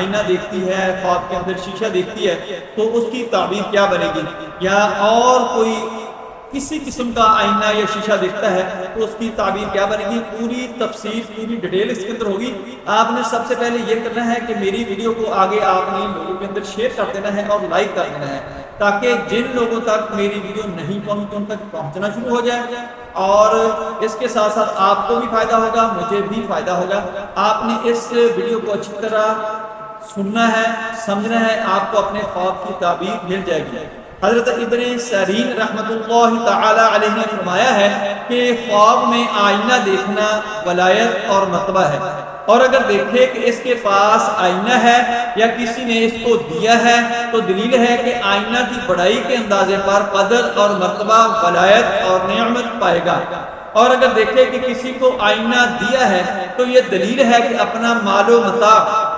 آئینہ دیکھتی ہے، خواب کے اندر شیشہ دیکھتی ہے، تو اس کی تعبیر کیا بنے گی، یا اور کوئی کسی قسم کا آئینہ یا شیشہ دیکھتا ہے تو اس کی تعبیر کیا بنے گی، پوری تفصیل پوری ڈیٹیل اس کے اندر ہوگی۔ آپ نے سب سے پہلے یہ کرنا ہے کہ میری ویڈیو کو آگے آپ نے لوگوں کے اندر شیئر کر دینا ہے اور لائک کر دینا ہے، تاکہ جن لوگوں تک میری ویڈیو نہیں پہنچتی ان تک پہنچنا شروع ہو جائے، اور اس کے ساتھ ساتھ آپ کو بھی فائدہ ہوگا، مجھے بھی فائدہ ہوگا۔ آپ نے اس ویڈیو کو اچھی طرح سننا ہے، سمجھنا ہے، آپ کو اپنے خواب کی تعبیر مل جائے گی۔ حضرت ابن سیرین رحمۃ اللہ تعالی علیہ نے فرمایا ہے کہ خواب میں آئینہ دیکھنا ولایت اور مرتبہ ہے، اور اگر دیکھے کہ اس کے پاس آئینہ ہے یا کسی نے اس کو دیا ہے تو دلیل ہے کہ آئینہ کی بڑائی کے اندازے پر قدر اور مرتبہ، ولایت اور نعمت پائے گا، اور اگر دیکھے کہ کسی کو آئینہ دیا ہے تو یہ دلیل ہے کہ اپنا مال و متاع